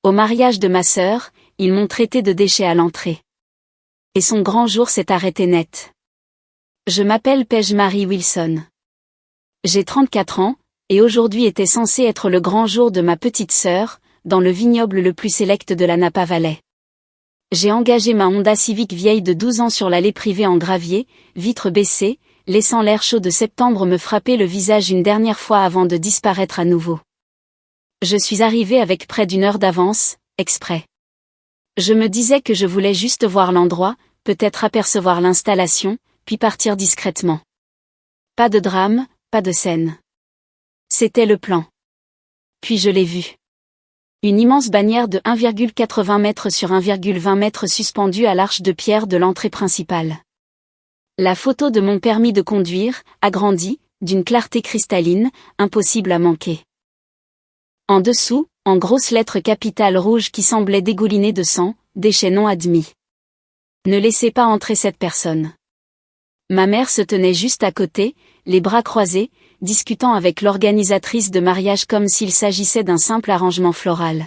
Au mariage de ma sœur, ils m'ont traité de déchet à l'entrée. Et son grand jour s'est arrêté net. Je m'appelle Paige Marie Wilson. J'ai 34 ans, et aujourd'hui était censé être le grand jour de ma petite sœur, dans le vignoble le plus sélect de la Napa Valley. J'ai engagé ma Honda Civic vieille de 12 ans sur l'allée privée en gravier, vitres baissées, laissant l'air chaud de septembre me frapper le visage une dernière fois avant de disparaître à nouveau. Je suis arrivée avec près d'une heure d'avance, exprès. Je me disais que je voulais juste voir l'endroit, peut-être apercevoir l'installation, puis partir discrètement. Pas de drame, pas de scène. C'était le plan. Puis je l'ai vu. Une immense bannière de 1,80 m sur 1,20 m suspendue à l'arche de pierre de l'entrée principale. La photo de mon permis de conduire, agrandie, d'une clarté cristalline, impossible à manquer. En dessous, en grosses lettres capitales rouges qui semblaient dégouliner de sang, déchet non admis. Ne laissez pas entrer cette personne. Ma mère se tenait juste à côté, les bras croisés, discutant avec l'organisatrice de mariage comme s'il s'agissait d'un simple arrangement floral.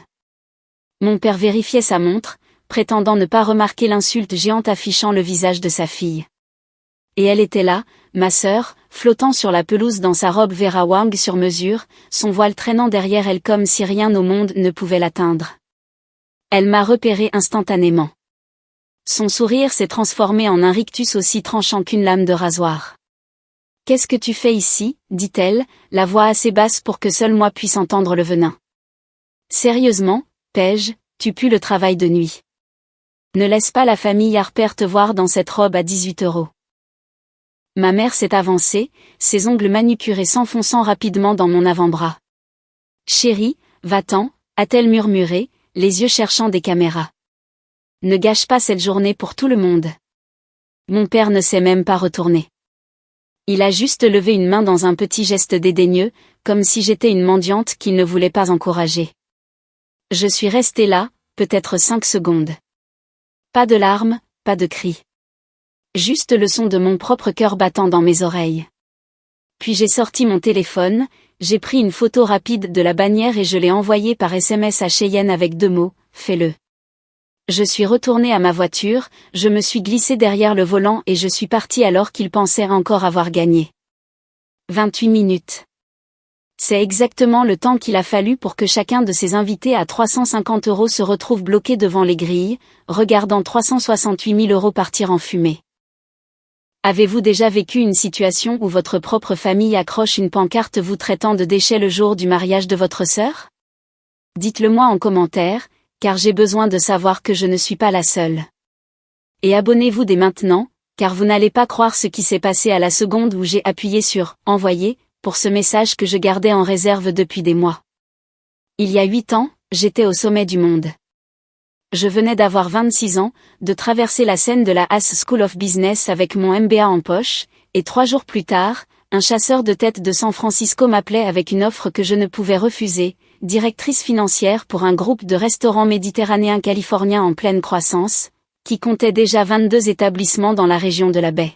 Mon père vérifiait sa montre, prétendant ne pas remarquer l'insulte géante affichant le visage de sa fille. Et elle était là, ma sœur, flottant sur la pelouse dans sa robe Vera Wang sur mesure, son voile traînant derrière elle comme si rien au monde ne pouvait l'atteindre. Elle m'a repéré instantanément. Son sourire s'est transformé en un rictus aussi tranchant qu'une lame de rasoir. « Qu'est-ce que tu fais ici ?» dit-elle, la voix assez basse pour que seul moi puisse entendre le venin. « Sérieusement, Paige, tu pues le travail de nuit. Ne laisse pas la famille Harper te voir dans cette robe à 18 €. » Ma mère s'est avancée, ses ongles manucurés s'enfonçant rapidement dans mon avant-bras. « Chérie, va-t'en » a-t-elle murmuré, les yeux cherchant des caméras. « Ne gâche pas cette journée pour tout le monde. » Mon père ne s'est même pas retourné. Il a juste levé une main dans un petit geste dédaigneux, comme si j'étais une mendiante qu'il ne voulait pas encourager. Je suis restée là, peut-être 5 secondes. Pas de larmes, pas de cris. Juste le son de mon propre cœur battant dans mes oreilles. Puis j'ai sorti mon téléphone, j'ai pris une photo rapide de la bannière et je l'ai envoyée par SMS à Cheyenne avec 2 mots, fais-le. Je suis retournée à ma voiture, je me suis glissée derrière le volant et je suis partie alors qu'il pensait encore avoir gagné. 28 minutes. C'est exactement le temps qu'il a fallu pour que chacun de ses invités à 350 € se retrouve bloqué devant les grilles, regardant 368 000 € partir en fumée. Avez-vous déjà vécu une situation où votre propre famille accroche une pancarte vous traitant de déchet le jour du mariage de votre sœur? Dites-le moi en commentaire, car j'ai besoin de savoir que je ne suis pas la seule. Et abonnez-vous dès maintenant, car vous n'allez pas croire ce qui s'est passé à la seconde où j'ai appuyé sur « Envoyer » pour ce message que je gardais en réserve depuis des mois. Il y a 8 ans, j'étais au sommet du monde. Je venais d'avoir 26 ans, de traverser la scène de la Haas School of Business avec mon MBA en poche, et 3 jours plus tard, un chasseur de tête de San Francisco m'appelait avec une offre que je ne pouvais refuser, directrice financière pour un groupe de restaurants méditerranéens californiens en pleine croissance, qui comptait déjà 22 établissements dans la région de la baie.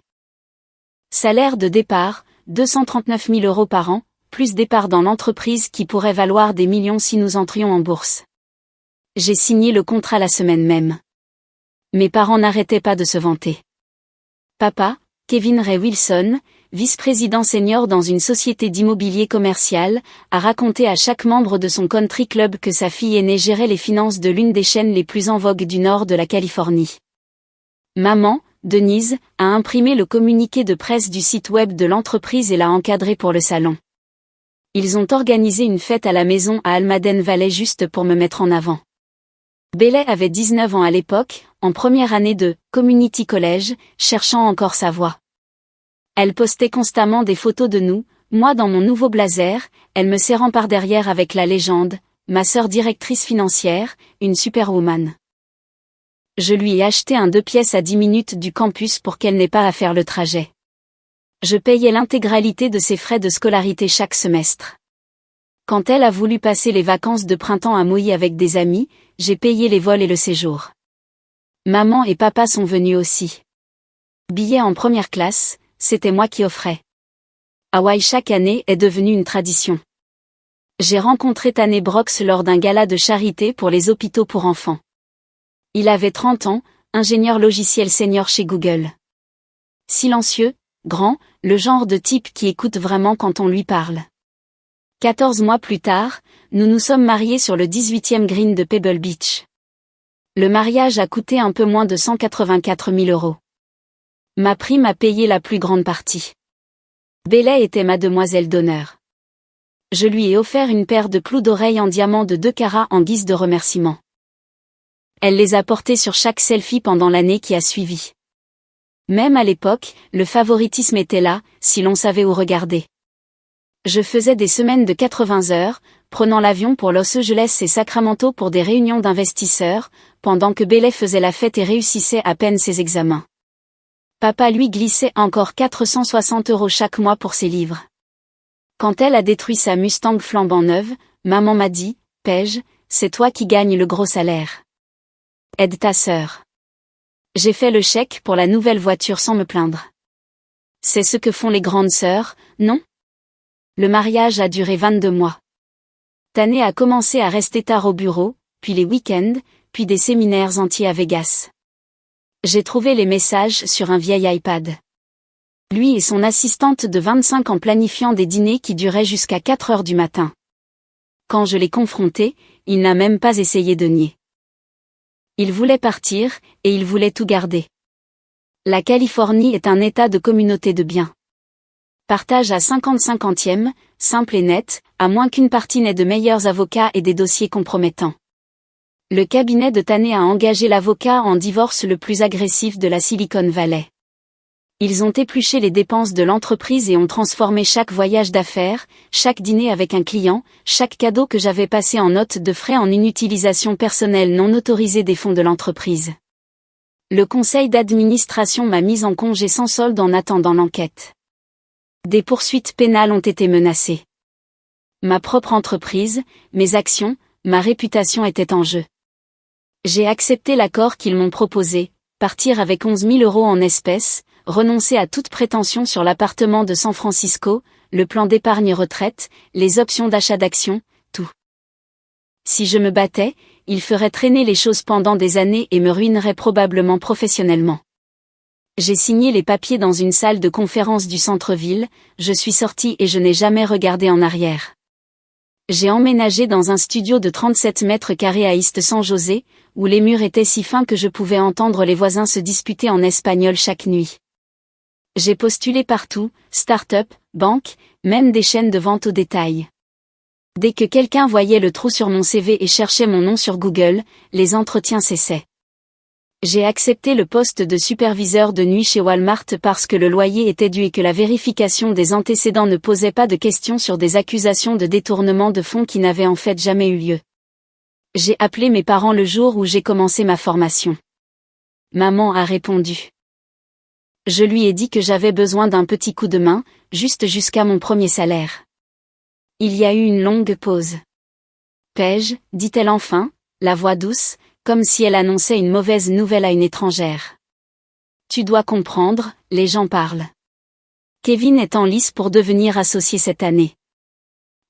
Salaire de départ, 239 000 € par an, plus départ dans l'entreprise qui pourrait valoir des millions si nous entrions en bourse. J'ai signé le contrat la semaine même. Mes parents n'arrêtaient pas de se vanter. Papa, Kevin Ray Wilson, vice-président senior dans une société d'immobilier commercial, a raconté à chaque membre de son country club que sa fille aînée gérait les finances de l'une des chaînes les plus en vogue du nord de la Californie. Maman, Denise, a imprimé le communiqué de presse du site web de l'entreprise et l'a encadré pour le salon. Ils ont organisé une fête à la maison à Almaden Valley juste pour me mettre en avant. Bailey avait 19 ans à l'époque, en première année de Community College, cherchant encore sa voie. Elle postait constamment des photos de nous, moi dans mon nouveau blazer, elle me serrant par derrière avec la légende, ma sœur directrice financière, une superwoman. Je lui ai acheté un 2 pièces à 10 minutes du campus pour qu'elle n'ait pas à faire le trajet. Je payais l'intégralité de ses frais de scolarité chaque semestre. Quand elle a voulu passer les vacances de printemps à Maui avec des amis, j'ai payé les vols et le séjour. Maman et papa sont venus aussi. Billets en première classe, c'était moi qui offrais. Hawaï chaque année est devenu une tradition. J'ai rencontré Tanner Brooks lors d'un gala de charité pour les hôpitaux pour enfants. Il avait 30 ans, ingénieur logiciel senior chez Google. Silencieux, grand, le genre de type qui écoute vraiment quand on lui parle. 14 mois plus tard, nous nous sommes mariés sur le 18e green de Pebble Beach. Le mariage a coûté un peu moins de 184 000 €. Ma prime a payé la plus grande partie. Bailey était ma demoiselle d'honneur. Je lui ai offert une paire de clous d'oreilles en diamant de 2 carats en guise de remerciement. Elle les a portés sur chaque selfie pendant l'année qui a suivi. Même à l'époque, le favoritisme était là, si l'on savait où regarder. Je faisais des semaines de 80 heures, prenant l'avion pour Los Angeles et Sacramento pour des réunions d'investisseurs, pendant que Bailey faisait la fête et réussissait à peine ses examens. Papa lui glissait encore 460 € chaque mois pour ses livres. Quand elle a détruit sa Mustang flambant neuve, maman m'a dit, « Paige, c'est toi qui gagnes le gros salaire. Aide ta sœur. » J'ai fait le chèque pour la nouvelle voiture sans me plaindre. C'est ce que font les grandes sœurs, non? Le mariage a duré 22 mois. Tanner a commencé à rester tard au bureau, puis les week-ends, puis des séminaires entiers à Vegas. J'ai trouvé les messages sur un vieil iPad. Lui et son assistante de 25 ans planifiant des dîners qui duraient jusqu'à 4 heures du matin. Quand je l'ai confronté, il n'a même pas essayé de nier. Il voulait partir, et il voulait tout garder. La Californie est un état de communauté de biens. Partage à 50-50e, simple et net, à moins qu'une partie n'ait de meilleurs avocats et des dossiers compromettants. Le cabinet de Tanner a engagé l'avocat en divorce le plus agressif de la Silicon Valley. Ils ont épluché les dépenses de l'entreprise et ont transformé chaque voyage d'affaires, chaque dîner avec un client, chaque cadeau que j'avais passé en note de frais en une utilisation personnelle non autorisée des fonds de l'entreprise. Le conseil d'administration m'a mise en congé sans solde en attendant l'enquête. Des poursuites pénales ont été menacées. Ma propre entreprise, mes actions, ma réputation étaient en jeu. J'ai accepté l'accord qu'ils m'ont proposé, partir avec 11 000 € en espèces, renoncer à toute prétention sur l'appartement de San Francisco, le plan d'épargne retraite, les options d'achat d'actions, tout. Si je me battais, il ferait traîner les choses pendant des années et me ruinerait probablement professionnellement. J'ai signé les papiers dans une salle de conférence du centre-ville, je suis sortie et je n'ai jamais regardé en arrière. J'ai emménagé dans un studio de 37 mètres carrés à East San José, où les murs étaient si fins que je pouvais entendre les voisins se disputer en espagnol chaque nuit. J'ai postulé partout, start-up, banque, même des chaînes de vente au détail. Dès que quelqu'un voyait le trou sur mon CV et cherchait mon nom sur Google, les entretiens cessaient. J'ai accepté le poste de superviseur de nuit chez Walmart parce que le loyer était dû et que la vérification des antécédents ne posait pas de questions sur des accusations de détournement de fonds qui n'avaient en fait jamais eu lieu. J'ai appelé mes parents le jour où j'ai commencé ma formation. Maman a répondu. Je lui ai dit que j'avais besoin d'un petit coup de main, juste jusqu'à mon premier salaire. Il y a eu une longue pause. Paige, dit-elle enfin, la voix douce, comme si elle annonçait une mauvaise nouvelle à une étrangère. Tu dois comprendre, les gens parlent. Kevin est en lice pour devenir associé cette année.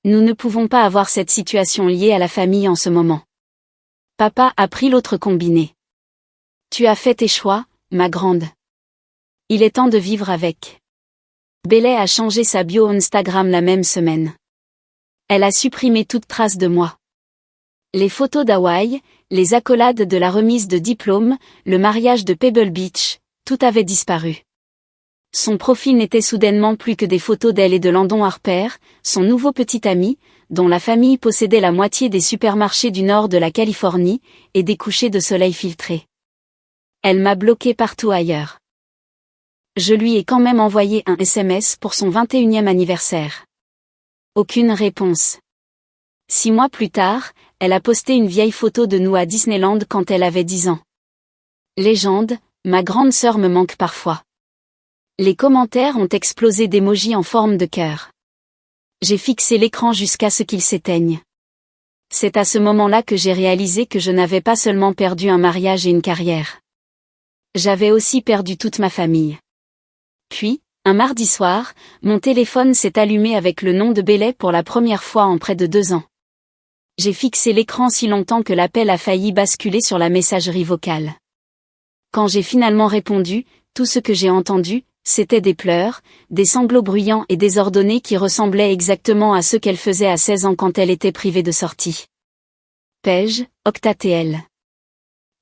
Nous ne pouvons pas avoir cette situation liée à la famille en ce moment. Papa a pris l'autre combiné. Tu as fait tes choix, ma grande. Il est temps de vivre avec. Bailey a changé sa bio Instagram la même semaine. Elle a supprimé toute trace de moi. Les photos d'Hawaï, les accolades de la remise de diplôme, le mariage de Pebble Beach, tout avait disparu. Son profil n'était soudainement plus que des photos d'elle et de Landon Harper, son nouveau petit ami, dont la famille possédait la moitié des supermarchés du nord de la Californie, et des couchers de soleil filtrés. Elle m'a bloqué partout ailleurs. Je lui ai quand même envoyé un SMS pour son 21e anniversaire. Aucune réponse. 6 mois plus tard, elle a posté une vieille photo de nous à Disneyland quand elle avait 10 ans. Légende, ma grande sœur me manque parfois. Les commentaires ont explosé d'émojis en forme de cœur. J'ai fixé l'écran jusqu'à ce qu'il s'éteigne. C'est à ce moment-là que j'ai réalisé que je n'avais pas seulement perdu un mariage et une carrière. J'avais aussi perdu toute ma famille. Puis, un mardi soir, mon téléphone s'est allumé avec le nom de Bailey pour la première fois en près de 2 ans. J'ai fixé l'écran si longtemps que l'appel a failli basculer sur la messagerie vocale. Quand j'ai finalement répondu, tout ce que j'ai entendu, c'était des pleurs, des sanglots bruyants et désordonnés qui ressemblaient exactement à ceux qu'elle faisait à 16 ans quand elle était privée de sortie. Paige, Octa-TL.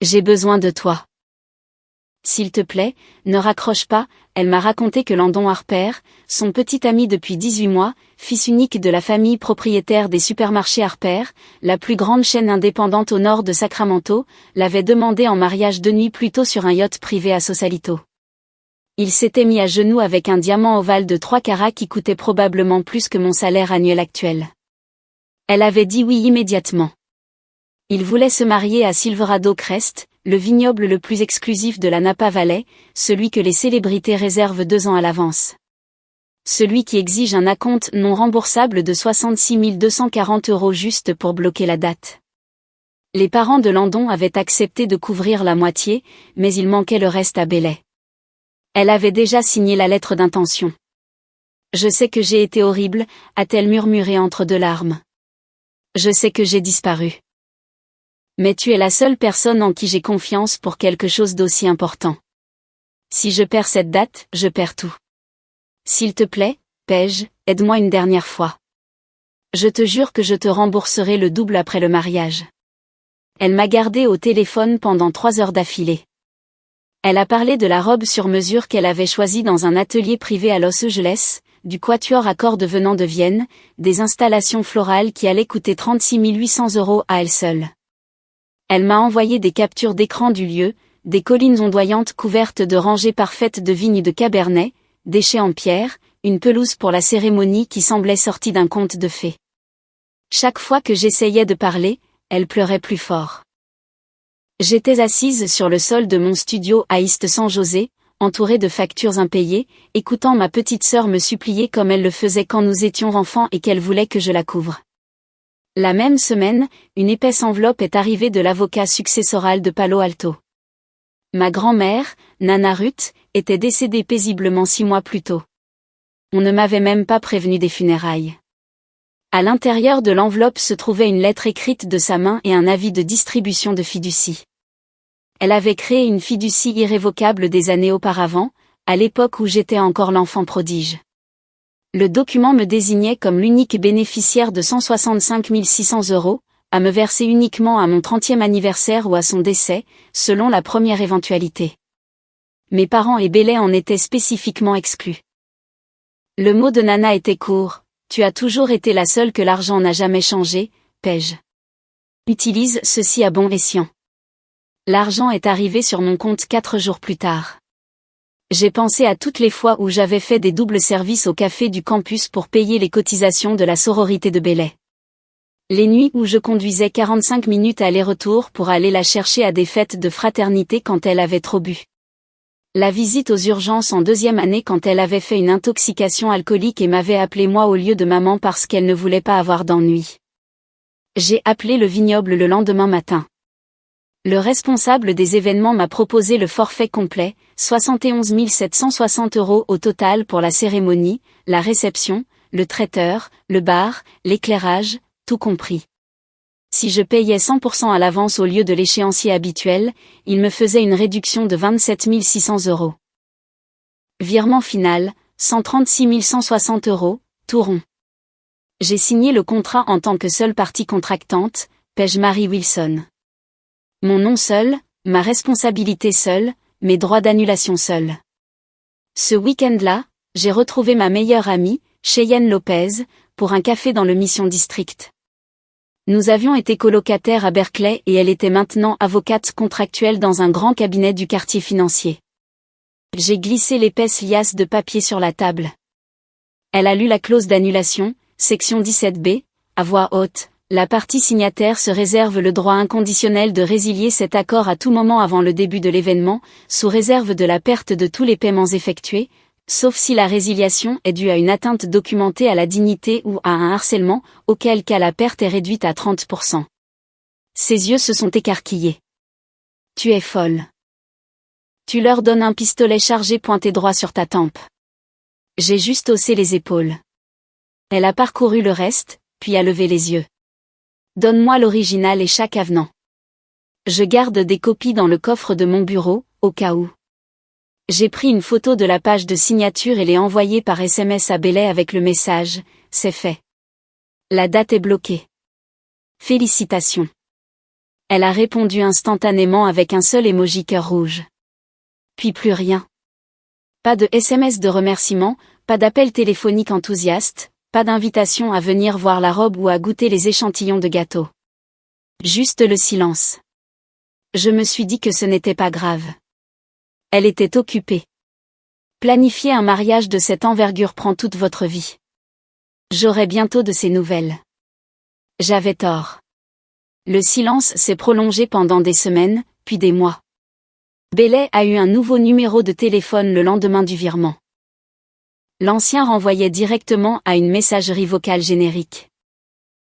J'ai besoin de toi. S'il te plaît, ne raccroche pas, elle m'a raconté que Landon Harper, son petit ami depuis 18 mois, fils unique de la famille propriétaire des supermarchés Harper, la plus grande chaîne indépendante au nord de Sacramento, l'avait demandé en mariage 2 nuits plus tôt sur un yacht privé à Sausalito. Il s'était mis à genoux avec un diamant ovale de 3 carats qui coûtait probablement plus que mon salaire annuel actuel. Elle avait dit oui immédiatement. Il voulait se marier à Silverado Crest, le vignoble le plus exclusif de la Napa Valley, celui que les célébrités réservent 2 ans à l'avance. Celui qui exige un acompte non remboursable de 66 240 € juste pour bloquer la date. Les parents de Landon avaient accepté de couvrir la moitié, mais il manquait le reste à Belay. Elle avait déjà signé la lettre d'intention. Je sais que j'ai été horrible, a-t-elle murmuré entre 2 larmes. Je sais que j'ai disparu. Mais tu es la seule personne en qui j'ai confiance pour quelque chose d'aussi important. Si je perds cette date, je perds tout. S'il te plaît, Paige, aide-moi une dernière fois. Je te jure que je te rembourserai le double après le mariage. Elle m'a gardé au téléphone pendant 3 heures d'affilée. Elle a parlé de la robe sur mesure qu'elle avait choisie dans un atelier privé à Los Angeles, du quatuor à cordes venant de Vienne, des installations florales qui allaient coûter 36 800 € à elle seule. Elle m'a envoyé des captures d'écran du lieu, des collines ondoyantes couvertes de rangées parfaites de vignes de Cabernet, déchets en pierre, une pelouse pour la cérémonie qui semblait sortie d'un conte de fées. Chaque fois que j'essayais de parler, elle pleurait plus fort. J'étais assise sur le sol de mon studio à East San José, entourée de factures impayées, écoutant ma petite sœur me supplier comme elle le faisait quand nous étions enfants et qu'elle voulait que je la couvre. La même semaine, une épaisse enveloppe est arrivée de l'avocat successoral de Palo Alto. Ma grand-mère, Nana Ruth, était décédée paisiblement 6 mois plus tôt. On ne m'avait même pas prévenu des funérailles. À l'intérieur de l'enveloppe se trouvait une lettre écrite de sa main et un avis de distribution de fiducie. Elle avait créé une fiducie irrévocable des années auparavant, à l'époque où j'étais encore l'enfant prodige. Le document me désignait comme l'unique bénéficiaire de 165 600 €, à me verser uniquement à mon 30e anniversaire ou à son décès, selon la première éventualité. Mes parents et Belay en étaient spécifiquement exclus. Le mot de Nana était court, « Tu as toujours été la seule que l'argent n'a jamais changé, Paige. Utilise ceci à bon escient. » L'argent est arrivé sur mon compte 4 jours plus tard. J'ai pensé à toutes les fois où j'avais fait des doubles services au café du campus pour payer les cotisations de la sororité de Belay. Les nuits où je conduisais 45 minutes aller-retour pour aller la chercher à des fêtes de fraternité quand elle avait trop bu. La visite aux urgences en 2e année quand elle avait fait une intoxication alcoolique et m'avait appelé moi au lieu de maman parce qu'elle ne voulait pas avoir d'ennui. J'ai appelé le vignoble le lendemain matin. Le responsable des événements m'a proposé le forfait complet, 71 760 € au total pour la cérémonie, la réception, le traiteur, le bar, l'éclairage, tout compris. Si je payais 100% à l'avance au lieu de l'échéancier habituel, il me faisait une réduction de 27 600 €. Virement final, 136 160 €, tout rond. J'ai signé le contrat en tant que seule partie contractante, Paige Marie Wilson. Mon nom seul, ma responsabilité seule, mes droits d'annulation seuls. Ce week-end-là, j'ai retrouvé ma meilleure amie, Cheyenne Lopez, pour un café dans le Mission District. Nous avions été colocataires à Berkeley et elle était maintenant avocate contractuelle dans un grand cabinet du quartier financier. J'ai glissé l'épaisse liasse de papier sur la table. Elle a lu la clause d'annulation, section 17b, à voix haute. La partie signataire se réserve le droit inconditionnel de résilier cet accord à tout moment avant le début de l'événement, sous réserve de la perte de tous les paiements effectués, sauf si la résiliation est due à une atteinte documentée à la dignité ou à un harcèlement, auquel cas la perte est réduite à 30%. Ses yeux se sont écarquillés. Tu es folle. Tu leur donnes un pistolet chargé pointé droit sur ta tempe. J'ai juste haussé les épaules. Elle a parcouru le reste, puis a levé les yeux. Donne-moi l'original et chaque avenant. Je garde des copies dans le coffre de mon bureau, au cas où. J'ai pris une photo de la page de signature et l'ai envoyée par SMS à Bailey avec le message « C'est fait. La date est bloquée. Félicitations. » Elle a répondu instantanément avec un seul emoji cœur rouge. Puis plus rien. Pas de SMS de remerciement, pas d'appel téléphonique enthousiaste, pas d'invitation à venir voir la robe ou à goûter les échantillons de gâteau. Juste le silence. Je me suis dit que ce n'était pas grave. Elle était occupée. Planifier un mariage de cette envergure prend toute votre vie. J'aurai bientôt de ces nouvelles. J'avais tort. Le silence s'est prolongé pendant des semaines, puis des mois. Bailey a eu un nouveau numéro de téléphone le lendemain du virement. L'ancien renvoyait directement à une messagerie vocale générique.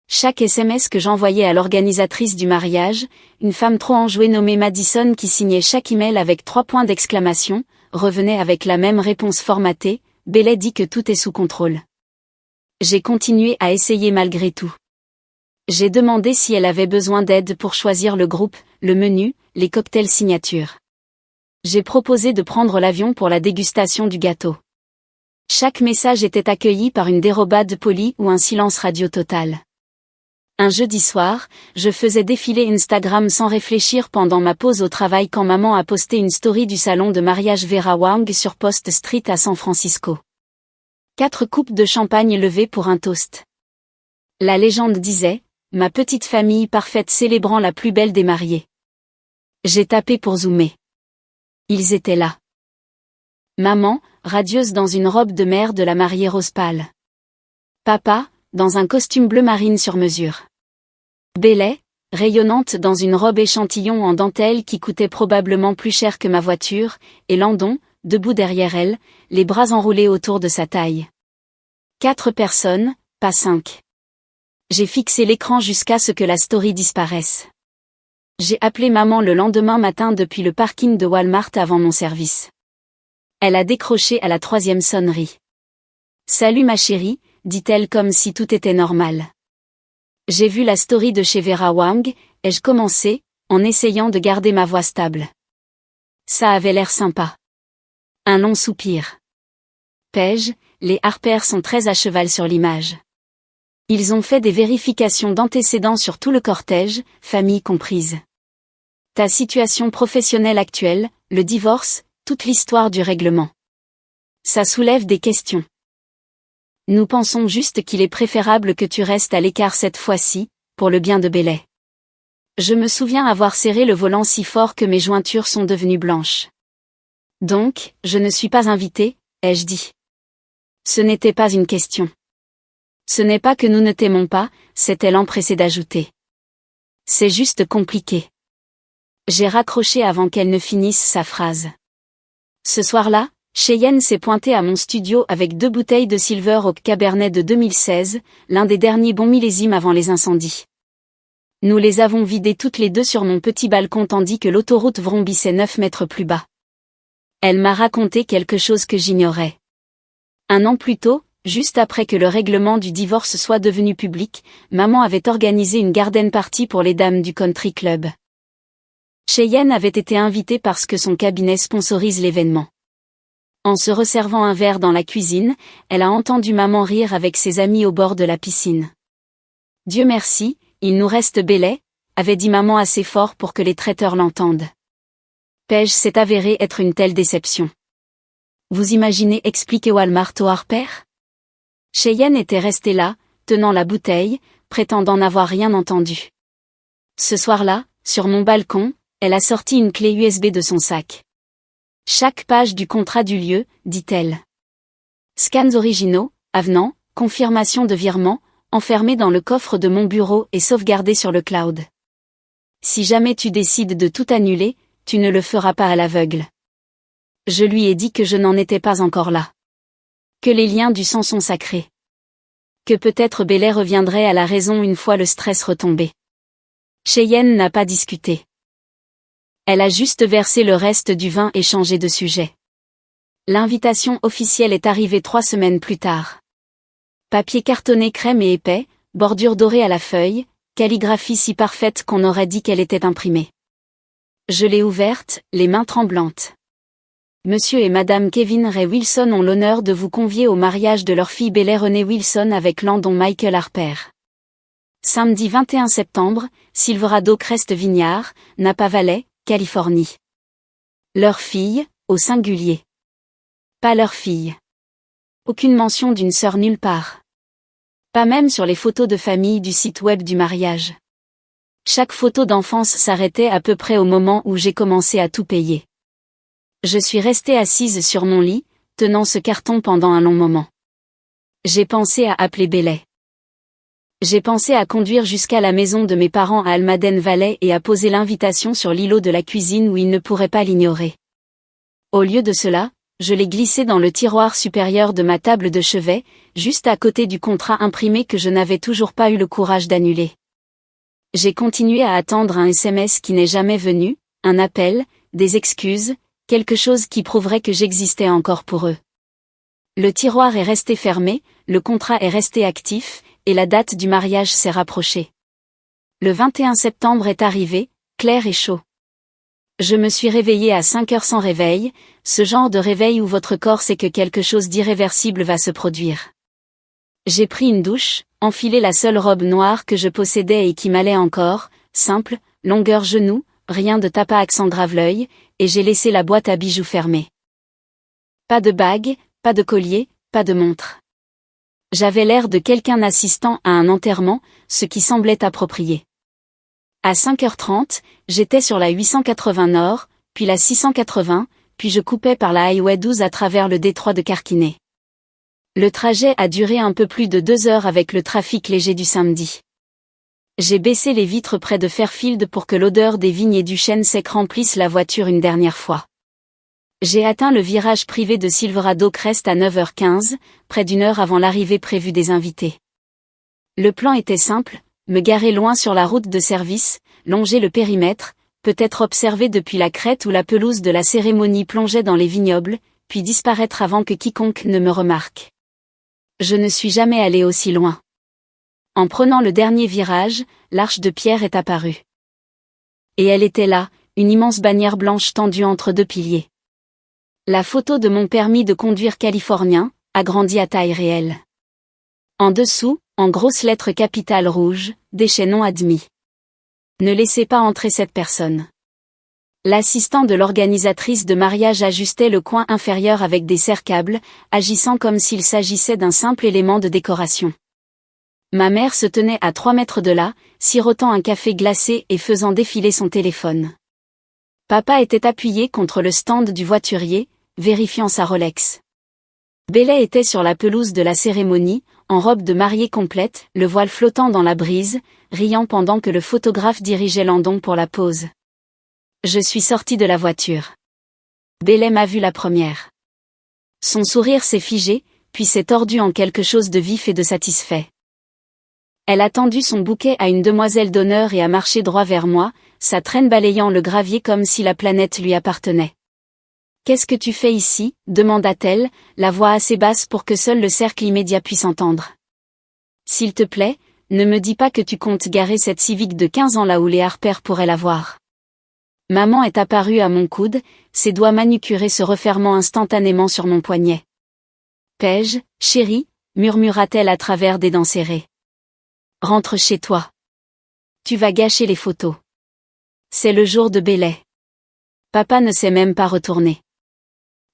Chaque SMS que j'envoyais à l'organisatrice du mariage, une femme trop enjouée nommée Madison qui signait chaque email avec 3 points d'exclamation, revenait avec la même réponse formatée, Bailey dit que tout est sous contrôle. J'ai continué à essayer malgré tout. J'ai demandé si elle avait besoin d'aide pour choisir le groupe, le menu, les cocktails signature. J'ai proposé de prendre l'avion pour la dégustation du gâteau. Chaque message était accueilli par une dérobade polie ou un silence radio total. Un jeudi soir, je faisais défiler Instagram sans réfléchir pendant ma pause au travail quand maman a posté une story du salon de mariage Vera Wang sur Post Street à San Francisco. 4 coupes de champagne levées pour un toast. La légende disait, ma petite famille parfaite célébrant la plus belle des mariées. J'ai tapé pour zoomer. Ils étaient là. Maman, radieuse dans une robe de mère de la mariée rose pâle. Papa, dans un costume bleu marine sur mesure. Bailey, rayonnante dans une robe échantillon en dentelle qui coûtait probablement plus cher que ma voiture, et Landon, debout derrière elle, les bras enroulés autour de sa taille. 4 personnes, pas 5. J'ai fixé l'écran jusqu'à ce que la story disparaisse. J'ai appelé maman le lendemain matin depuis le parking de Walmart avant mon service. Elle a décroché à la 3e sonnerie. « Salut ma chérie », dit-elle comme si tout était normal. J'ai vu la story de chez Vera Wang, ai-je commencé, en essayant de garder ma voix stable. Ça avait l'air sympa. Un long soupir. Paige, les Harper sont très à cheval sur l'image. Ils ont fait des vérifications d'antécédents sur tout le cortège, famille comprise. Ta situation professionnelle actuelle, le divorce, toute l'histoire du règlement. Ça soulève des questions. Nous pensons juste qu'il est préférable que tu restes à l'écart cette fois-ci, pour le bien de Bailey. Je me souviens avoir serré le volant si fort que mes jointures sont devenues blanches. Donc, je ne suis pas invitée, ai-je dit. Ce n'était pas une question. Ce n'est pas que nous ne t'aimons pas, s'est-elle empressée d'ajouter. C'est juste compliqué. J'ai raccroché avant qu'elle ne finisse sa phrase. Ce soir-là, Cheyenne s'est pointée à mon studio avec 2 bouteilles de Silver Oak Cabernet de 2016, l'un des derniers bons millésimes avant les incendies. Nous les avons vidées toutes les 2 sur mon petit balcon tandis que l'autoroute vrombissait 9 mètres plus bas. Elle m'a raconté quelque chose que j'ignorais. 1 an plus tôt, juste après que le règlement du divorce soit devenu public, maman avait organisé une garden party pour les dames du country club. Cheyenne avait été invitée parce que son cabinet sponsorise l'événement. En se resservant un verre dans la cuisine, elle a entendu maman rire avec ses amis au bord de la piscine. Dieu merci, il nous reste Bailey, avait dit maman assez fort pour que les traiteurs l'entendent. Paige s'est avérée être une telle déception. Vous imaginez expliquer Walmart au Harper? Cheyenne était restée là, tenant la bouteille, prétendant n'avoir rien entendu. Ce soir-là, sur mon balcon, elle a sorti une clé USB de son sac. Chaque page du contrat du lieu, dit-elle. Scans originaux, avenants, confirmation de virement, enfermés dans le coffre de mon bureau et sauvegardés sur le cloud. Si jamais tu décides de tout annuler, tu ne le feras pas à l'aveugle. Je lui ai dit que je n'en étais pas encore là. Que les liens du sang sont sacrés. Que peut-être Bailey reviendrait à la raison une fois le stress retombé. Cheyenne n'a pas discuté. Elle a juste versé le reste du vin et changé de sujet. L'invitation officielle est arrivée 3 semaines plus tard. Papier cartonné crème et épais, bordure dorée à la feuille, calligraphie si parfaite qu'on aurait dit qu'elle était imprimée. Je l'ai ouverte, les mains tremblantes. Monsieur et Madame Kevin Ray Wilson ont l'honneur de vous convier au mariage de leur fille Bailey Renée Wilson avec Landon Michael Harper. Samedi 21 septembre, Silverado Crest Vineyard, Napa Valley, Californie. Leur fille, au singulier. Pas leur fille. Aucune mention d'une sœur nulle part. Pas même sur les photos de famille du site web du mariage. Chaque photo d'enfance s'arrêtait à peu près au moment où j'ai commencé à tout payer. Je suis restée assise sur mon lit, tenant ce carton pendant un long moment. J'ai pensé à appeler Bailey. J'ai pensé à conduire jusqu'à la maison de mes parents à Almaden Valley et à poser l'invitation sur l'îlot de la cuisine où ils ne pourraient pas l'ignorer. Au lieu de cela, je l'ai glissé dans le tiroir supérieur de ma table de chevet, juste à côté du contrat imprimé que je n'avais toujours pas eu le courage d'annuler. J'ai continué à attendre un SMS qui n'est jamais venu, un appel, des excuses, quelque chose qui prouverait que j'existais encore pour eux. Le tiroir est resté fermé, le contrat est resté actif, et la date du mariage s'est rapprochée. Le 21 septembre est arrivé, clair et chaud. Je me suis réveillée à 5 heures sans réveil, ce genre de réveil où votre corps sait que quelque chose d'irréversible va se produire. J'ai pris une douche, enfilé la seule robe noire que je possédais et qui m'allait encore, simple, longueur genou, rien de tapas accent grave-l'œil, et j'ai laissé la boîte à bijoux fermée. Pas de bague, pas de collier, pas de montre. J'avais l'air de quelqu'un assistant à un enterrement, ce qui semblait approprié. À 5h30, j'étais sur la 880 Nord, puis la 680, puis je coupais par la Highway 12 à travers le détroit de Carquinez. Le trajet a duré un peu plus de 2 heures avec le trafic léger du samedi. J'ai baissé les vitres près de Fairfield pour que l'odeur des vignes et du chêne sec remplisse la voiture une dernière fois. J'ai atteint le virage privé de Silverado Crest à 9h15, près d'une heure avant l'arrivée prévue des invités. Le plan était simple, me garer loin sur la route de service, longer le périmètre, peut-être observer depuis la crête où la pelouse de la cérémonie plongeait dans les vignobles, puis disparaître avant que quiconque ne me remarque. Je ne suis jamais allé aussi loin. En prenant le dernier virage, l'arche de pierre est apparue. Et elle était là, une immense bannière blanche tendue entre deux piliers. La photo de mon permis de conduire californien, agrandie à taille réelle. En dessous, en grosses lettres capitales rouges, déchets non admis. Ne laissez pas entrer cette personne. L'assistant de l'organisatrice de mariage ajustait le coin inférieur avec des serre-câbles, agissant comme s'il s'agissait d'un simple élément de décoration. Ma mère se tenait à 3 mètres de là, sirotant un café glacé et faisant défiler son téléphone. Papa était appuyé contre le stand du voiturier, vérifiant sa Rolex. Bailey était sur la pelouse de la cérémonie, en robe de mariée complète, le voile flottant dans la brise, riant pendant que le photographe dirigeait Landon pour la pose. Je suis sortie de la voiture. Bailey m'a vue la première. Son sourire s'est figé, puis s'est tordu en quelque chose de vif et de satisfait. Elle a tendu son bouquet à une demoiselle d'honneur et a marché droit vers moi, sa traîne balayant le gravier comme si la planète lui appartenait. « Qu'est-ce que tu fais ici ?» demanda-t-elle, la voix assez basse pour que seul le cercle immédiat puisse entendre. « S'il te plaît, ne me dis pas que tu comptes garer cette Civic de 15 ans là où les Harper pourraient la voir. » Maman est apparue à mon coude, ses doigts manucurés se refermant instantanément sur mon poignet. « Paige, chérie » murmura-t-elle à travers des dents serrées. « Rentre chez toi. Tu vas gâcher les photos. C'est le jour de Bailey. » Papa ne s'est même pas retourné.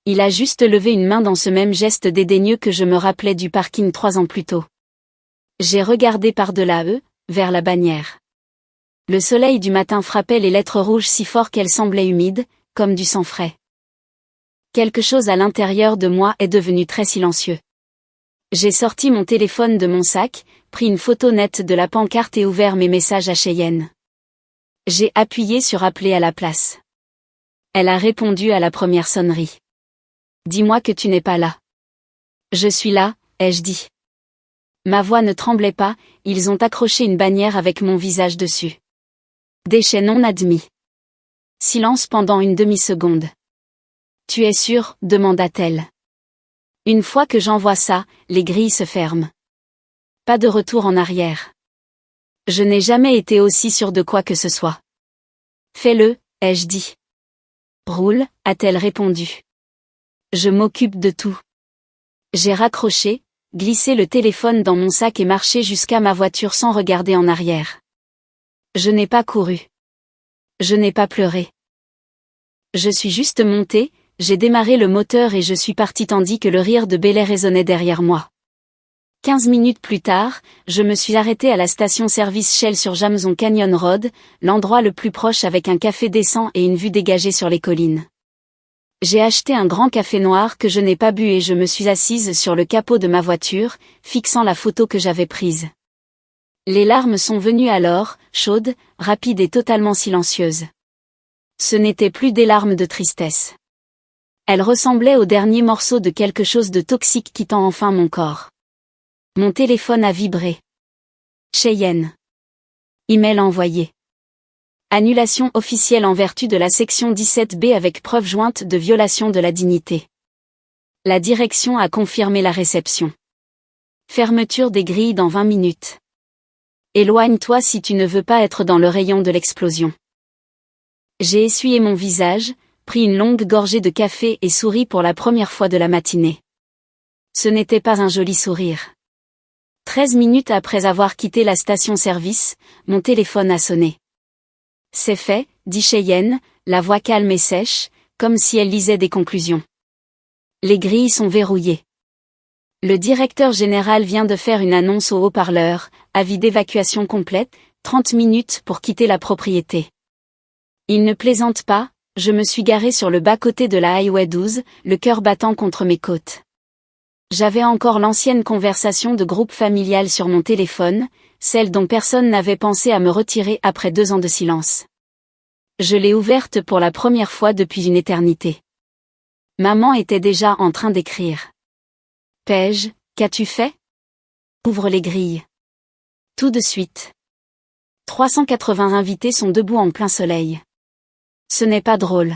Il a juste levé une main dans ce même geste dédaigneux que je me rappelais du parking 3 ans plus tôt. J'ai regardé par-delà eux, vers la bannière. Le soleil du matin frappait les lettres rouges si fort qu'elles semblaient humides, comme du sang frais. Quelque chose à l'intérieur de moi est devenu très silencieux. J'ai sorti mon téléphone de mon sac, pris une photo nette de la pancarte et ouvert mes messages à Cheyenne. J'ai appuyé sur appeler à la place. Elle a répondu à la première sonnerie. « Dis-moi que tu n'es pas là. »« Je suis là », ai-je dit. Ma voix ne tremblait pas, ils ont accroché une bannière avec mon visage dessus. « Déchets non admis. » Silence pendant une demi-seconde. « Tu es sûr ?» demanda-t-elle. Une fois que j'envoie ça, les grilles se ferment. Pas de retour en arrière. Je n'ai jamais été aussi sûre de quoi que ce soit. Fais-le, ai-je dit. Roule, a-t-elle répondu. Je m'occupe de tout. J'ai raccroché, glissé le téléphone dans mon sac et marché jusqu'à ma voiture sans regarder en arrière. Je n'ai pas couru. Je n'ai pas pleuré. Je suis juste montée, j'ai démarré le moteur et je suis partie tandis que le rire de Bailey résonnait derrière moi. 15 minutes plus tard, je me suis arrêtée à la station-service Shell sur Jamson Canyon Road, l'endroit le plus proche avec un café décent et une vue dégagée sur les collines. J'ai acheté un grand café noir que je n'ai pas bu et je me suis assise sur le capot de ma voiture, fixant la photo que j'avais prise. Les larmes sont venues alors, chaudes, rapides et totalement silencieuses. Ce n'étaient plus des larmes de tristesse. Elles ressemblaient au dernier morceau de quelque chose de toxique quittant enfin mon corps. Mon téléphone a vibré. Cheyenne. Email envoyé. Annulation officielle en vertu de la section 17B avec preuve jointe de violation de la dignité. La direction a confirmé la réception. Fermeture des grilles dans 20 minutes. Éloigne-toi si tu ne veux pas être dans le rayon de l'explosion. J'ai essuyé mon visage, pris une longue gorgée de café et souri pour la première fois de la matinée. Ce n'était pas un joli sourire. 13 minutes après avoir quitté la station-service, mon téléphone a sonné. C'est fait, dit Cheyenne, la voix calme et sèche, comme si elle lisait des conclusions. Les grilles sont verrouillées. Le directeur général vient de faire une annonce au haut-parleur, avis d'évacuation complète, 30 minutes pour quitter la propriété. Il ne plaisante pas, je me suis garée sur le bas-côté de la Highway 12, le cœur battant contre mes côtes. J'avais encore l'ancienne conversation de groupe familial sur mon téléphone, celle dont personne n'avait pensé à me retirer après 2 ans de silence. Je l'ai ouverte pour la première fois depuis une éternité. Maman était déjà en train d'écrire. Paige, qu'as-tu fait? Ouvre les grilles. Tout de suite. 380 invités sont debout en plein soleil. Ce n'est pas drôle.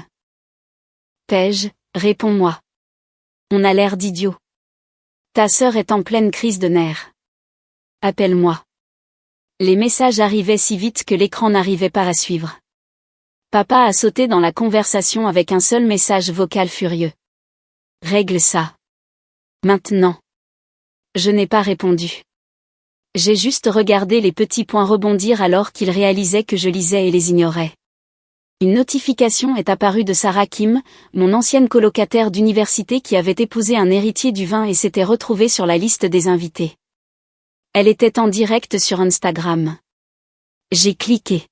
Paige, réponds-moi. On a l'air d'idiots. Ta sœur est en pleine crise de nerfs. Appelle-moi. Les messages arrivaient si vite que l'écran n'arrivait pas à suivre. Papa a sauté dans la conversation avec un seul message vocal furieux. Règle ça. Maintenant. Je n'ai pas répondu. J'ai juste regardé les petits points rebondir alors qu'il réalisait que je lisais et les ignorais. Une notification est apparue de Sarah Kim, mon ancienne colocataire d'université qui avait épousé un héritier du vin et s'était retrouvée sur la liste des invités. Elle était en direct sur Instagram. J'ai cliqué.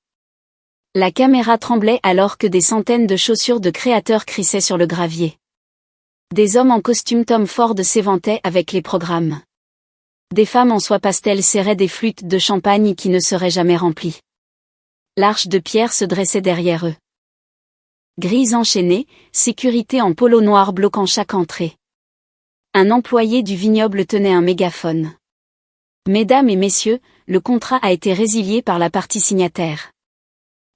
La caméra tremblait alors que des centaines de chaussures de créateurs crissaient sur le gravier. Des hommes en costume Tom Ford s'éventaient avec les programmes. Des femmes en soie pastel serraient des flûtes de champagne qui ne seraient jamais remplies. L'arche de pierre se dressait derrière eux. Grilles enchaînées, sécurité en polo noir bloquant chaque entrée. Un employé du vignoble tenait un mégaphone. Mesdames et messieurs, le contrat a été résilié par la partie signataire.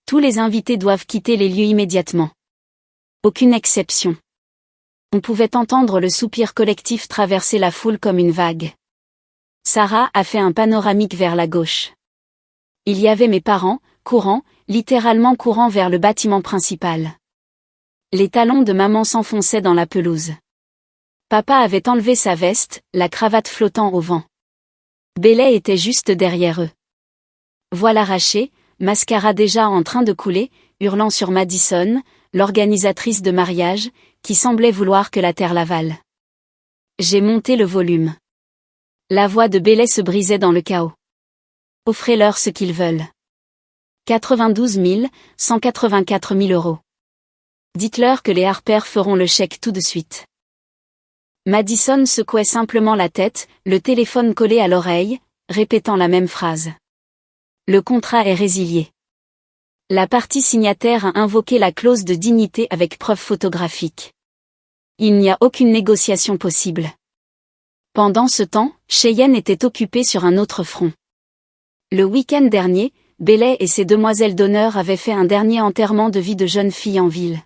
Tous les invités doivent quitter les lieux immédiatement. Aucune exception. On pouvait entendre le soupir collectif traverser la foule comme une vague. Sarah a fait un panoramique vers la gauche. Il y avait mes parents, courant, littéralement courant vers le bâtiment principal. Les talons de maman s'enfonçaient dans la pelouse. Papa avait enlevé sa veste, la cravate flottant au vent. Bailey était juste derrière eux. Voile arrachée, mascara déjà en train de couler, hurlant sur Madison, l'organisatrice de mariage, qui semblait vouloir que la terre l'avale. J'ai monté le volume. La voix de Bailey se brisait dans le chaos. Offrez-leur ce qu'ils veulent. 92 000, 184 000 euros. Dites-leur que les Harper feront le chèque tout de suite. Madison secouait simplement la tête, le téléphone collé à l'oreille, répétant la même phrase. Le contrat est résilié. La partie signataire a invoqué la clause de dignité avec preuve photographique. Il n'y a aucune négociation possible. Pendant ce temps, Cheyenne était occupée sur un autre front. Le week-end dernier, Bailey et ses demoiselles d'honneur avaient fait un dernier enterrement de vie de jeune fille en ville.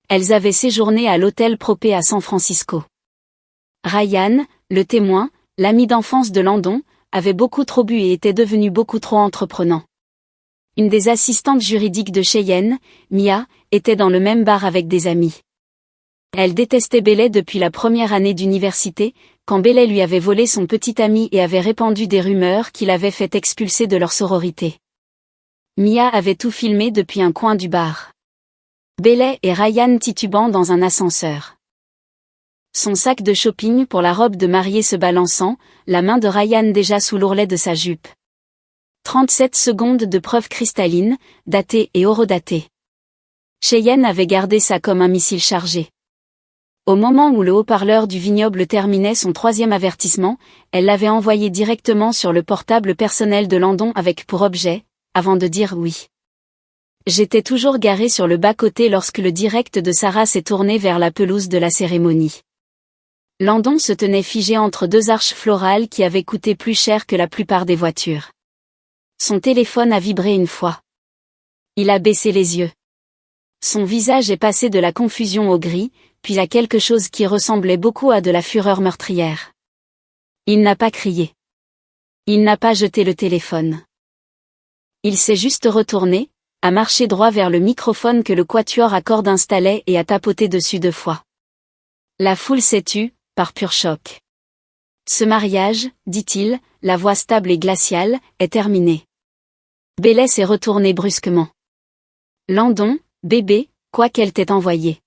Elles avaient séjourné à l'hôtel Propé à San Francisco. Ryan, le témoin, l'ami d'enfance de Landon, avait beaucoup trop bu et était devenu beaucoup trop entreprenant. Une des assistantes juridiques de Cheyenne, Mia, était dans le même bar avec des amis. Elle détestait Bailey depuis la première année d'université, quand Bailey lui avait volé son petit ami et avait répandu des rumeurs qui l'avaient fait expulser de leur sororité. Mia avait tout filmé depuis un coin du bar. Bailey et Ryan titubant dans un ascenseur. Son sac de shopping pour la robe de mariée se balançant, la main de Ryan déjà sous l'ourlet de sa jupe. 37 secondes de preuves cristallines, datées et horodatées. Cheyenne avait gardé ça comme un missile chargé. Au moment où le haut-parleur du vignoble terminait son 3e avertissement, elle l'avait envoyé directement sur le portable personnel de Landon avec pour objet, avant de dire oui. J'étais toujours garé sur le bas-côté lorsque le direct de Sarah s'est tourné vers la pelouse de la cérémonie. Landon se tenait figé entre 2 arches florales qui avaient coûté plus cher que la plupart des voitures. Son téléphone a vibré une fois. Il a baissé les yeux. Son visage est passé de la confusion au gris, puis à quelque chose qui ressemblait beaucoup à de la fureur meurtrière. Il n'a pas crié. Il n'a pas jeté le téléphone. Il s'est juste retourné, a marché droit vers le microphone que le quatuor à cordes installait et a tapoté dessus 2 fois. La foule s'est tue, par pur choc. Ce mariage, dit-il, la voix stable et glaciale, est terminé. Bailey s'est retourné brusquement. Landon, bébé, quoi qu'elle t'ait envoyé.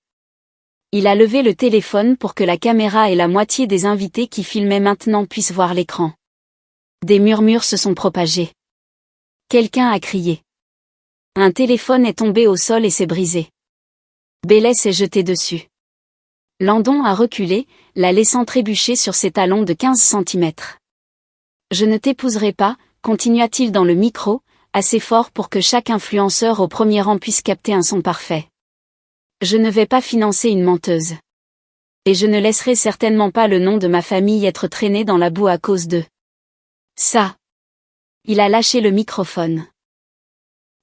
Il a levé le téléphone pour que la caméra et la moitié des invités qui filmaient maintenant puissent voir l'écran. Des murmures se sont propagés. Quelqu'un a crié. Un téléphone est tombé au sol et s'est brisé. Bailey s'est jeté dessus. Landon a reculé, la laissant trébucher sur ses talons de 15 cm. Je ne t'épouserai pas, continua-t-il dans le micro, assez fort pour que chaque influenceur au premier rang puisse capter un son parfait. Je ne vais pas financer une menteuse. Et je ne laisserai certainement pas le nom de ma famille être traîné dans la boue à cause d'eux. Ça. Il a lâché le microphone.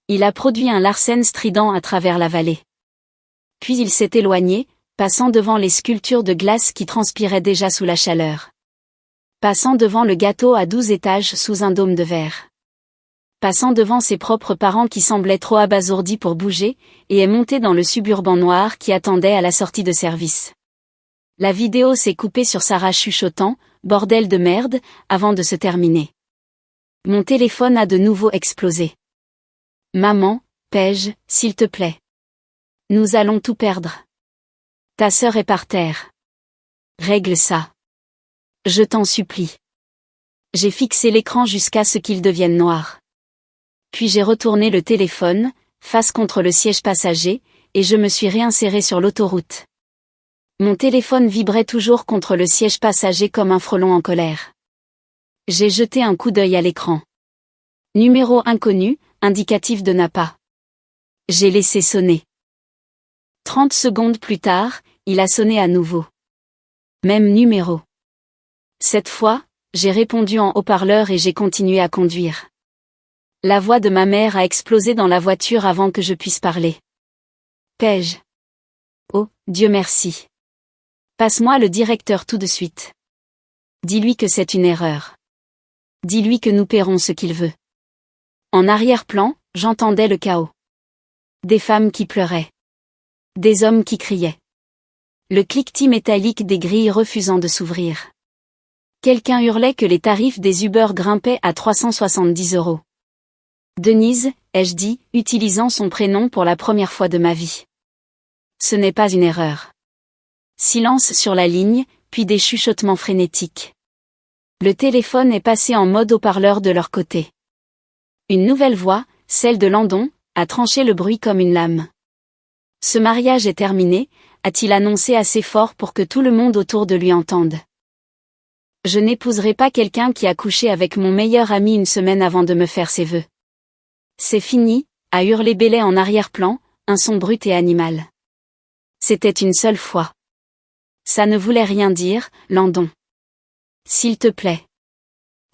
Il a produit un Larsen strident à travers la vallée. Puis il s'est éloigné, passant devant les sculptures de glace qui transpiraient déjà sous la chaleur. Passant devant le gâteau à 12 étages sous un dôme de verre. Passant devant ses propres parents qui semblaient trop abasourdis pour bouger, et est monté dans le suburban noir qui attendait à la sortie de service. La vidéo s'est coupée sur Sarah chuchotant, « Bordel de merde », avant de se terminer. Mon téléphone a de nouveau explosé. Maman, Paige, s'il te plaît. Nous allons tout perdre. Ta sœur est par terre. Règle ça. Je t'en supplie. J'ai fixé l'écran jusqu'à ce qu'il devienne noir. Puis j'ai retourné le téléphone, face contre le siège passager, et je me suis réinséré sur l'autoroute. Mon téléphone vibrait toujours contre le siège passager comme un frelon en colère. J'ai jeté un coup d'œil à l'écran. Numéro inconnu, indicatif de Napa. J'ai laissé sonner. 30 secondes plus tard, il a sonné à nouveau. Même numéro. Cette fois, j'ai répondu en haut-parleur et j'ai continué à conduire. La voix de ma mère a explosé dans la voiture avant que je puisse parler. Paige. Oh, Dieu merci. Passe-moi le directeur tout de suite. Dis-lui que c'est une erreur. Dis-lui que nous paierons ce qu'il veut. En arrière-plan, j'entendais le chaos. Des femmes qui pleuraient. Des hommes qui criaient. Le cliquetis métallique des grilles refusant de s'ouvrir. Quelqu'un hurlait que les tarifs des Uber grimpaient à 370 €. Denise, ai-je dit, utilisant son prénom pour la première fois de ma vie. Ce n'est pas une erreur. Silence sur la ligne, puis des chuchotements frénétiques. Le téléphone est passé en mode haut-parleur de leur côté. Une nouvelle voix, celle de Landon, a tranché le bruit comme une lame. Ce mariage est terminé, a-t-il annoncé assez fort pour que tout le monde autour de lui entende. Je n'épouserai pas quelqu'un qui a couché avec mon meilleur ami une semaine avant de me faire ses vœux. C'est fini, a hurlé Bailey en arrière-plan, un son brut et animal. C'était une seule fois. Ça ne voulait rien dire, Landon. S'il te plaît.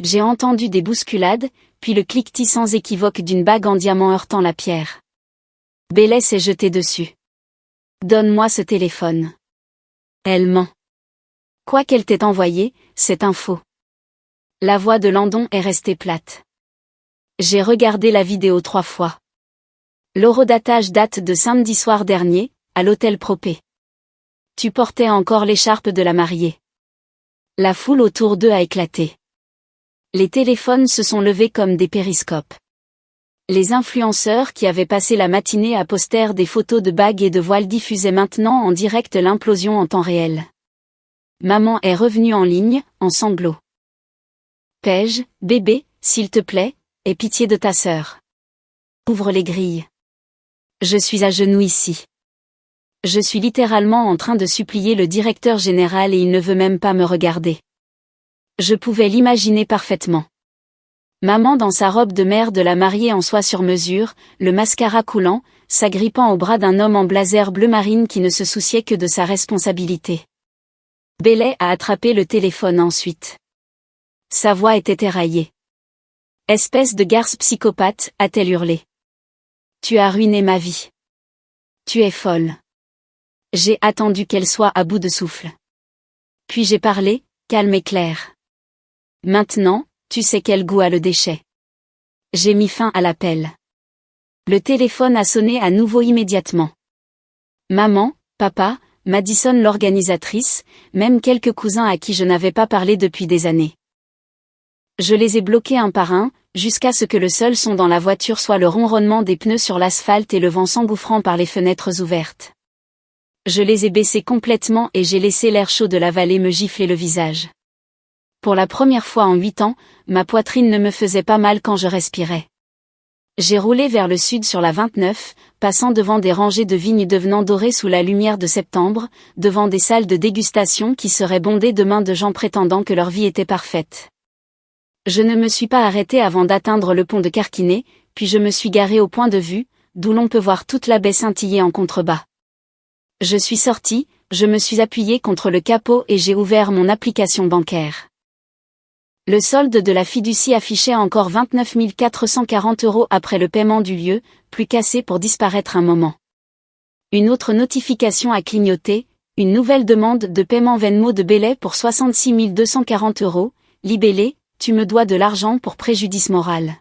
J'ai entendu des bousculades, puis le cliquetis sans équivoque d'une bague en diamant heurtant la pierre. Bailey s'est jeté dessus. Donne-moi ce téléphone. Elle ment. Quoi qu'elle t'ait envoyé, c'est un faux. La voix de Landon est restée plate. J'ai regardé la vidéo 3 fois. L'horodatage date de samedi soir dernier, à l'hôtel Propé. Tu portais encore l'écharpe de la mariée. La foule autour d'eux a éclaté. Les téléphones se sont levés comme des périscopes. Les influenceurs qui avaient passé la matinée à poster des photos de bagues et de voiles diffusaient maintenant en direct l'implosion en temps réel. Maman est revenue en ligne, en sanglots. Pej, bébé, s'il te plaît, aie pitié de ta sœur. Ouvre les grilles. Je suis à genoux ici. Je suis littéralement en train de supplier le directeur général et il ne veut même pas me regarder. Je pouvais l'imaginer parfaitement. Maman dans sa robe de mère de la mariée en soie sur mesure, le mascara coulant, s'agrippant au bras d'un homme en blazer bleu marine qui ne se souciait que de sa responsabilité. Bellet a attrapé le téléphone ensuite. Sa voix était éraillée. Espèce de garce psychopathe, a-t-elle hurlé. Tu as ruiné ma vie. Tu es folle. J'ai attendu qu'elle soit à bout de souffle. Puis j'ai parlé, calme et clair. Maintenant, tu sais quel goût a le déchet. J'ai mis fin à l'appel. Le téléphone a sonné à nouveau immédiatement. Maman, papa, Madison l'organisatrice, même quelques cousins à qui je n'avais pas parlé depuis des années. Je les ai bloqués un par un, jusqu'à ce que le seul son dans la voiture soit le ronronnement des pneus sur l'asphalte et le vent s'engouffrant par les fenêtres ouvertes. Je les ai baissés complètement et j'ai laissé l'air chaud de la vallée me gifler le visage. Pour la première fois en 8 ans, ma poitrine ne me faisait pas mal quand je respirais. J'ai roulé vers le sud sur la 29, passant devant des rangées de vignes devenant dorées sous la lumière de septembre, devant des salles de dégustation qui seraient bondées de mains de gens prétendant que leur vie était parfaite. Je ne me suis pas arrêté avant d'atteindre le pont de Carquinet, puis je me suis garé au point de vue, d'où l'on peut voir toute la baie scintiller en contrebas. Je suis sorti, je me suis appuyé contre le capot et j'ai ouvert mon application bancaire. Le solde de la fiducie affichait encore 29 440 € après le paiement du lieu, plus cassé pour disparaître un moment. Une autre notification a clignoté, une nouvelle demande de paiement Venmo de Bellet pour 66 240 €, libellé, tu me dois de l'argent pour préjudice moral.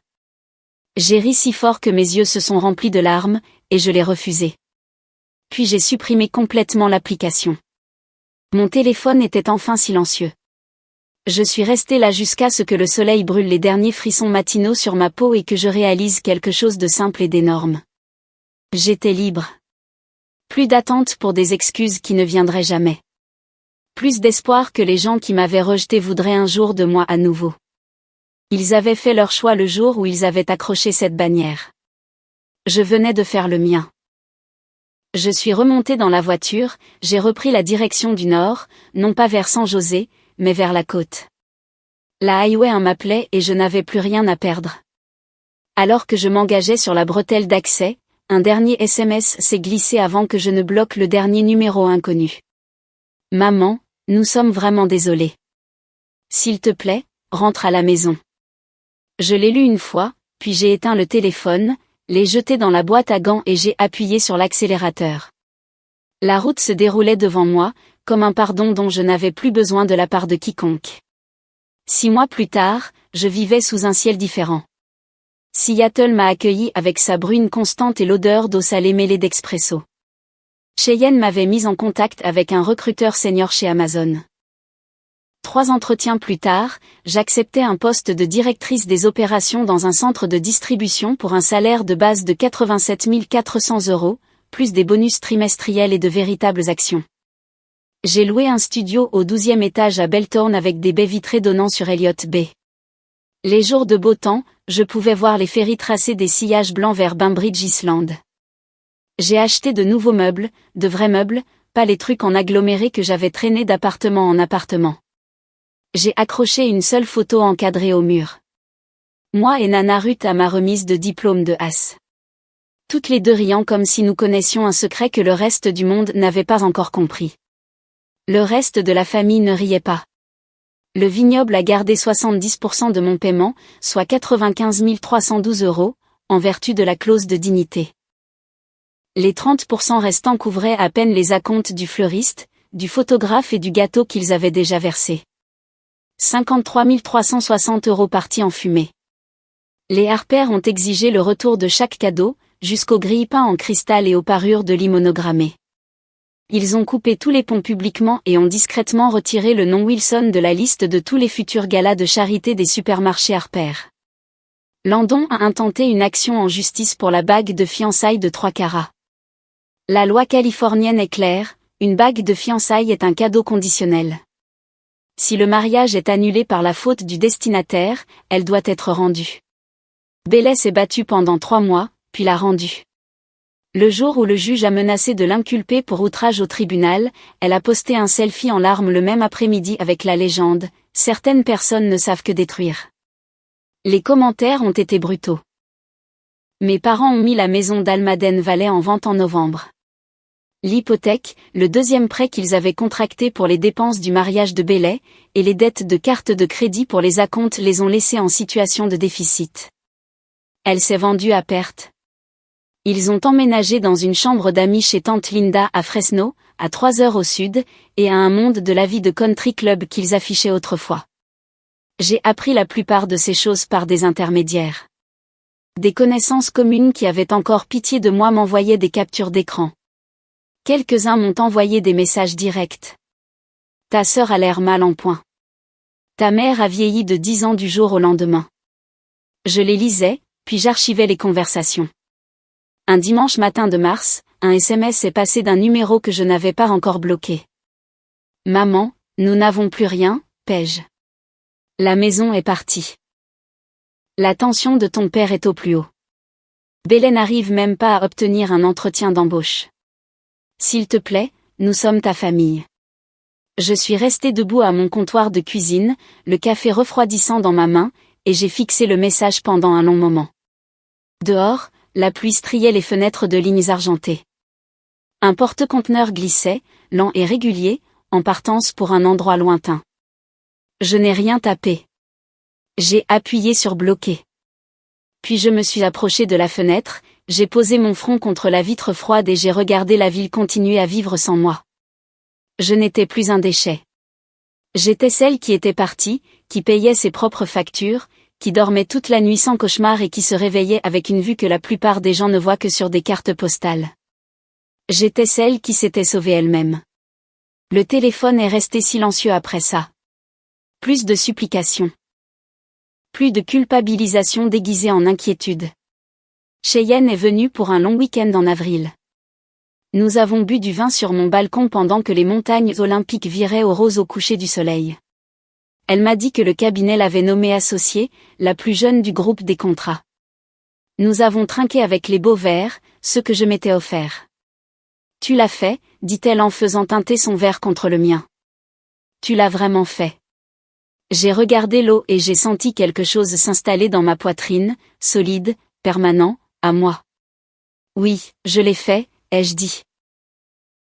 J'ai ri si fort que mes yeux se sont remplis de larmes, et je l'ai refusé. Puis j'ai supprimé complètement l'application. Mon téléphone était enfin silencieux. Je suis resté là jusqu'à ce que le soleil brûle les derniers frissons matinaux sur ma peau et que je réalise quelque chose de simple et d'énorme. J'étais libre. Plus d'attente pour des excuses qui ne viendraient jamais. Plus d'espoir que les gens qui m'avaient rejeté voudraient un jour de moi à nouveau. Ils avaient fait leur choix le jour où ils avaient accroché cette bannière. Je venais de faire le mien. Je suis remonté dans la voiture, j'ai repris la direction du nord, non pas vers San José, mais vers la côte. La Highway 1 m'appelait et je n'avais plus rien à perdre. Alors que je m'engageais sur la bretelle d'accès, un dernier SMS s'est glissé avant que je ne bloque le dernier numéro inconnu. Maman, nous sommes vraiment désolés. S'il te plaît, rentre à la maison. Je l'ai lu une fois, puis j'ai éteint le téléphone, l'ai jeté dans la boîte à gants et j'ai appuyé sur l'accélérateur. La route se déroulait devant moi, comme un pardon dont je n'avais plus besoin de la part de quiconque. 6 mois plus tard, je vivais sous un ciel différent. Seattle m'a accueilli avec sa bruine constante et l'odeur d'eau salée mêlée d'expresso. Cheyenne m'avait mis en contact avec un recruteur senior chez Amazon. 3 entretiens plus tard, j'acceptais un poste de directrice des opérations dans un centre de distribution pour un salaire de base de 87 400 €, plus des bonus trimestriels et de véritables actions. J'ai loué un studio au 12e étage à Belthorne avec des baies vitrées donnant sur Elliott Bay. Les jours de beau temps, je pouvais voir les ferries tracer des sillages blancs vers Bainbridge Island. J'ai acheté de nouveaux meubles, de vrais meubles, pas les trucs en aggloméré que j'avais traînés d'appartement en appartement. J'ai accroché une seule photo encadrée au mur. Moi et Nana Ruth à ma remise de diplôme de As. Toutes les deux riant comme si nous connaissions un secret que le reste du monde n'avait pas encore compris. Le reste de la famille ne riait pas. Le vignoble a gardé 70% de mon paiement, soit 95 312 €, en vertu de la clause de dignité. Les 30% restants couvraient à peine les acomptes du fleuriste, du photographe et du gâteau qu'ils avaient déjà versés. 53 360 € partis en fumée. Les Harper ont exigé le retour de chaque cadeau, jusqu'aux grilles peints en cristal et aux parures de lit monogrammées. Ils ont coupé tous les ponts publiquement et ont discrètement retiré le nom Wilson de la liste de tous les futurs galas de charité des supermarchés Harper. Landon a intenté une action en justice pour la bague de fiançailles de 3 carats. La loi californienne est claire, une bague de fiançailles est un cadeau conditionnel. Si le mariage est annulé par la faute du destinataire, elle doit être rendue. Bailey s'est battue pendant 3 mois, puis l'a rendue. Le jour où le juge a menacé de l'inculper pour outrage au tribunal, elle a posté un selfie en larmes le même après-midi avec la légende « Certaines personnes ne savent que détruire ». Les commentaires ont été brutaux. Mes parents ont mis la maison d'Almaden Valley en vente en novembre. L'hypothèque, le deuxième prêt qu'ils avaient contracté pour les dépenses du mariage de Bailey, et les dettes de carte de crédit pour les acomptes les ont laissés en situation de déficit. Elle s'est vendue à perte. Ils ont emménagé dans une chambre d'amis chez tante Linda à Fresno, à 3 heures au sud, et à un monde de la vie de country club qu'ils affichaient autrefois. J'ai appris la plupart de ces choses par des intermédiaires. Des connaissances communes qui avaient encore pitié de moi m'envoyaient des captures d'écran. Quelques-uns m'ont envoyé des messages directs. Ta sœur a l'air mal en point. Ta mère a vieilli de 10 ans du jour au lendemain. Je les lisais, puis j'archivais les conversations. Un dimanche matin de mars, un SMS est passé d'un numéro que je n'avais pas encore bloqué. Maman, nous n'avons plus rien, Paige. La maison est partie. La tension de ton père est au plus haut. Bailey n'arrive même pas à obtenir un entretien d'embauche. S'il te plaît, nous sommes ta famille. Je suis restée debout à mon comptoir de cuisine, le café refroidissant dans ma main, et j'ai fixé le message pendant un long moment. Dehors, la pluie striait les fenêtres de lignes argentées. Un porte-conteneur glissait, lent et régulier, en partance pour un endroit lointain. Je n'ai rien tapé. J'ai appuyé sur bloquer. Puis je me suis approchée de la fenêtre, j'ai posé mon front contre la vitre froide et j'ai regardé la ville continuer à vivre sans moi. Je n'étais plus un déchet. J'étais celle qui était partie, qui payait ses propres factures, qui dormait toute la nuit sans cauchemar et qui se réveillait avec une vue que la plupart des gens ne voient que sur des cartes postales. J'étais celle qui s'était sauvée elle-même. Le téléphone est resté silencieux après ça. Plus de supplications. Plus de culpabilisation déguisée en inquiétude. Cheyenne est venue pour un long week-end en avril. Nous avons bu du vin sur mon balcon pendant que les montagnes olympiques viraient au rose au coucher du soleil. Elle m'a dit que le cabinet l'avait nommée associée, la plus jeune du groupe des contrats. Nous avons trinqué avec les beaux verres, ceux que je m'étais offerts. Tu l'as fait, dit-elle en faisant teinter son verre contre le mien. Tu l'as vraiment fait. J'ai regardé l'eau et j'ai senti quelque chose s'installer dans ma poitrine, solide, permanent, à moi. Oui, je l'ai fait, ai-je dit.